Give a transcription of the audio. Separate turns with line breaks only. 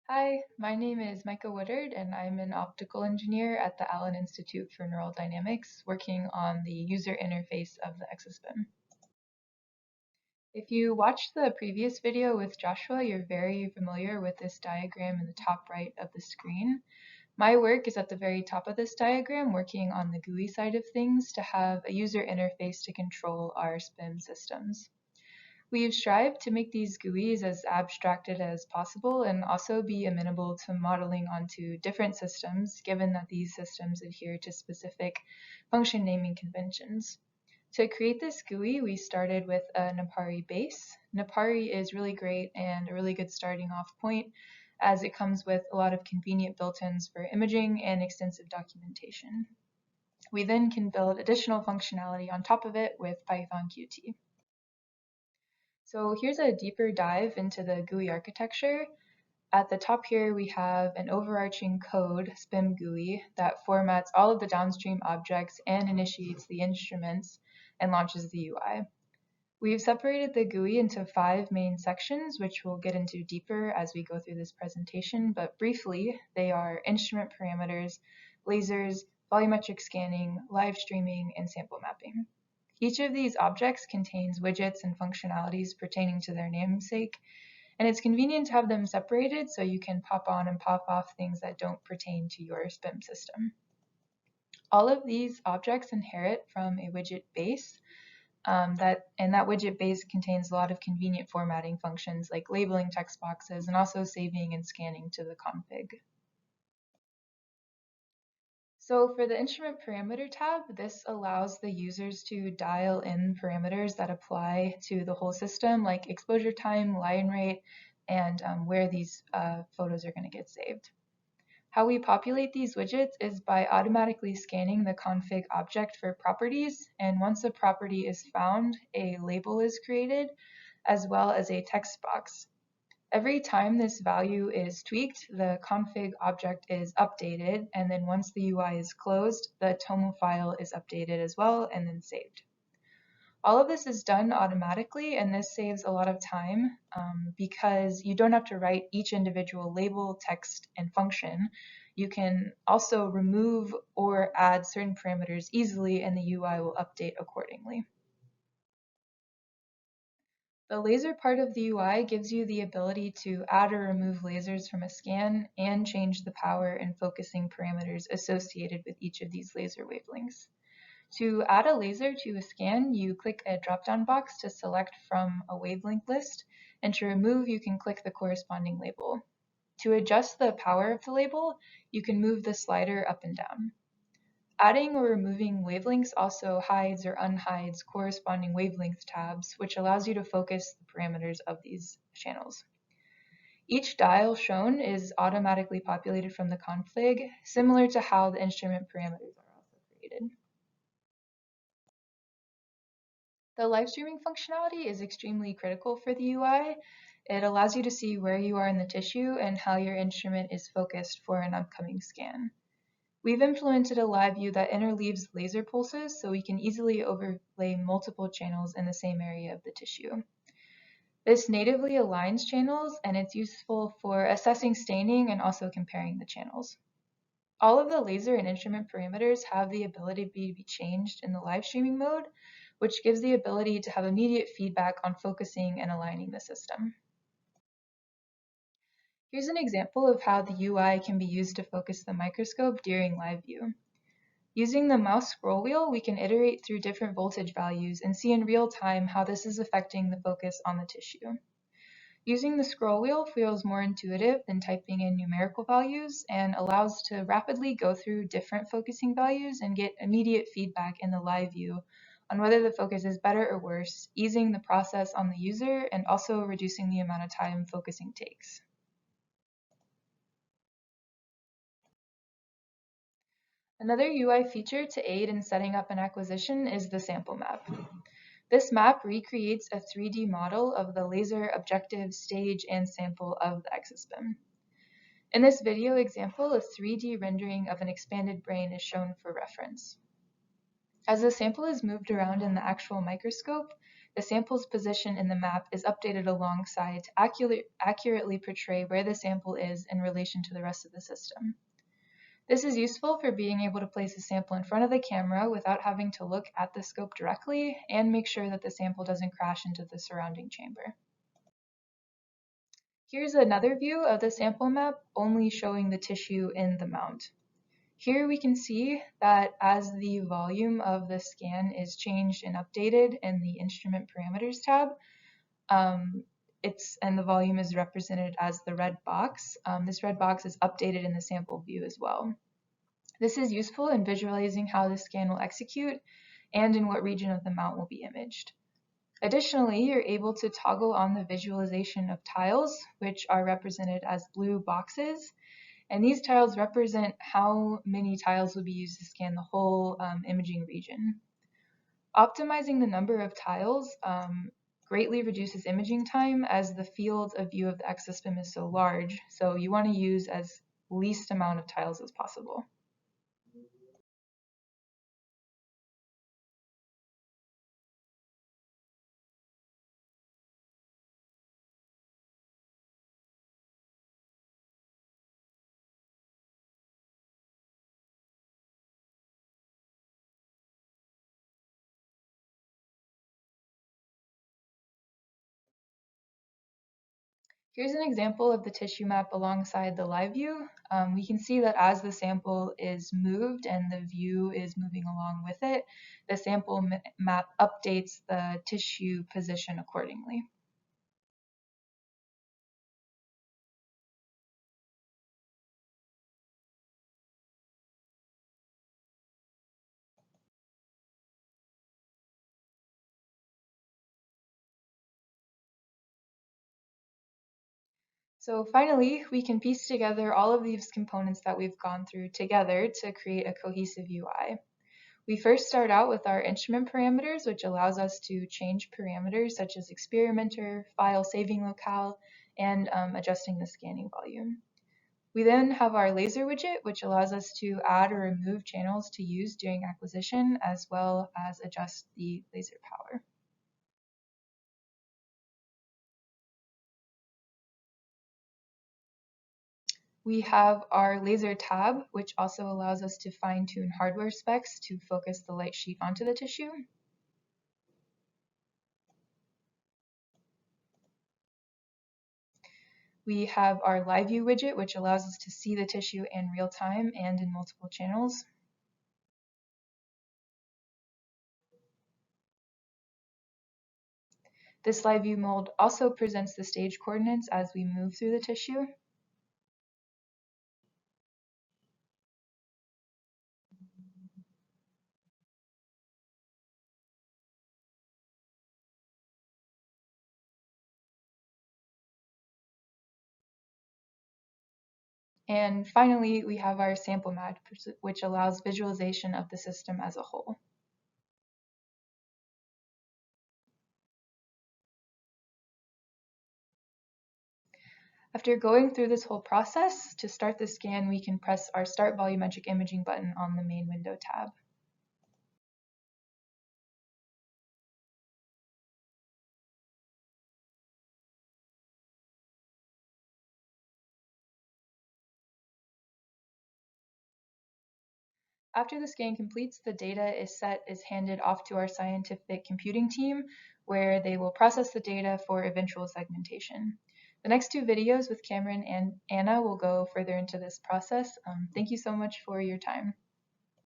Hi, my name is Micah Woodard, and I'm an optical engineer at the Allen Institute for Neural Dynamics, working on the user interface of the Exa-SPIM. If you watched the previous video with Joshua, you're very familiar with this diagram in the top right of the screen. My work is at the very top of this diagram, working on the GUI side of things to have a user interface to control our SPIM systems. We've strived to make these GUIs as abstracted as possible and also be amenable to modeling onto different systems, given that these systems adhere to specific function naming conventions. To create this GUI, we started with a Napari base. Napari is really great and a really good starting off point, as it comes with a lot of convenient built-ins for imaging and extensive documentation. We then can build additional functionality on top of it with Python Qt. So here's a deeper dive into the GUI architecture. At the top here, we have an overarching code, SPIM GUI, that formats all of the downstream objects and initiates the instruments and launches the UI. We've separated the GUI into 5 main sections, which we'll get into deeper as we go through this presentation, but briefly, they are instrument parameters, lasers, volumetric scanning, live streaming, and sample mapping. Each of these objects contains widgets and functionalities pertaining to their namesake, and it's convenient to have them separated so you can pop on and pop off things that don't pertain to your SPIM system. All of these objects inherit from a widget base, and that widget base contains a lot of convenient formatting functions like labeling text boxes and also saving and scanning to the config. So for the instrument parameter tab, this allows the users to dial in parameters that apply to the whole system, like exposure time, line rate, and where these photos are going to get saved. How we populate these widgets is by automatically scanning the config object for properties, and once a property is found, a label is created, as well as a text box. Every time this value is tweaked, the config object is updated, and then once the UI is closed, the TOML file is updated as well and then saved. All of this is done automatically, and this saves a lot of time because you don't have to write each individual label, text, and function. You can also remove or add certain parameters easily, and the UI will update accordingly. The laser part of the UI gives you the ability to add or remove lasers from a scan and change the power and focusing parameters associated with each of these laser wavelengths. To add a laser to a scan, you click a drop-down box to select from a wavelength list, and to remove, you can click the corresponding label. To adjust the power of the label, you can move the slider up and down. Adding or removing wavelengths also hides or unhides corresponding wavelength tabs, which allows you to focus the parameters of these channels. Each dial shown is automatically populated from the config, similar to how the instrument parameters are also created. The live streaming functionality is extremely critical for the UI. It allows you to see where you are in the tissue and how your instrument is focused for an upcoming scan. We've implemented a live view that interleaves laser pulses so we can easily overlay multiple channels in the same area of the tissue. This natively aligns channels, and it's useful for assessing staining and also comparing the channels. All of the laser and instrument parameters have the ability to be changed in the live streaming mode, which gives the ability to have immediate feedback on focusing and aligning the system. Here's an example of how the UI can be used to focus the microscope during live view. Using the mouse scroll wheel, we can iterate through different voltage values and see in real time how this is affecting the focus on the tissue. Using the scroll wheel feels more intuitive than typing in numerical values and allows to rapidly go through different focusing values and get immediate feedback in the live view on whether the focus is better or worse, easing the process on the user and also reducing the amount of time focusing takes. Another UI feature to aid in setting up an acquisition is the sample map. This map recreates a 3D model of the laser objective, stage, and sample of the Exa-SPIM. In this video example, a 3D rendering of an expanded brain is shown for reference. As the sample is moved around in the actual microscope, the sample's position in the map is updated alongside to accurately portray where the sample is in relation to the rest of the system. This is useful for being able to place a sample in front of the camera without having to look at the scope directly and make sure that the sample doesn't crash into the surrounding chamber. Here's another view of the sample map, only showing the tissue in the mount. Here we can see that as the volume of the scan is changed and updated in the Instrument Parameters tab, and the volume is represented as the red box. This red box is updated in the sample view as well. This is useful in visualizing how the scan will execute and in what region of the mount will be imaged. Additionally, you're able to toggle on the visualization of tiles, which are represented as blue boxes. And these tiles represent how many tiles will be used to scan the whole imaging region. Optimizing the number of tiles greatly reduces imaging time as the field of view of the Exa-SPIM is so large, so you want to use as least amount of tiles as possible. Here's an example of the tissue map alongside the live view. We can see that as the sample is moved and the view is moving along with it, the sample map updates the tissue position accordingly. So finally, we can piece together all of these components that we've gone through together to create a cohesive UI. We first start out with our instrument parameters, which allows us to change parameters such as experimenter, file saving locale, and adjusting the scanning volume. We then have our laser widget, which allows us to add or remove channels to use during acquisition, as well as adjust the laser power. We have our laser tab, which also allows us to fine-tune hardware specs to focus the light sheet onto the tissue. We have our live view widget, which allows us to see the tissue in real time and in multiple channels. This live view mold also presents the stage coordinates as we move through the tissue. And finally, we have our sample map, which allows visualization of the system as a whole. After going through this whole process, to start the scan, we can press our Start Volumetric Imaging button on the main window tab. After the scan completes, the data is handed off to our scientific computing team, where they will process the data for eventual segmentation. The next two videos with Cameron and Anna will go further into this process. Thank you so much for your time.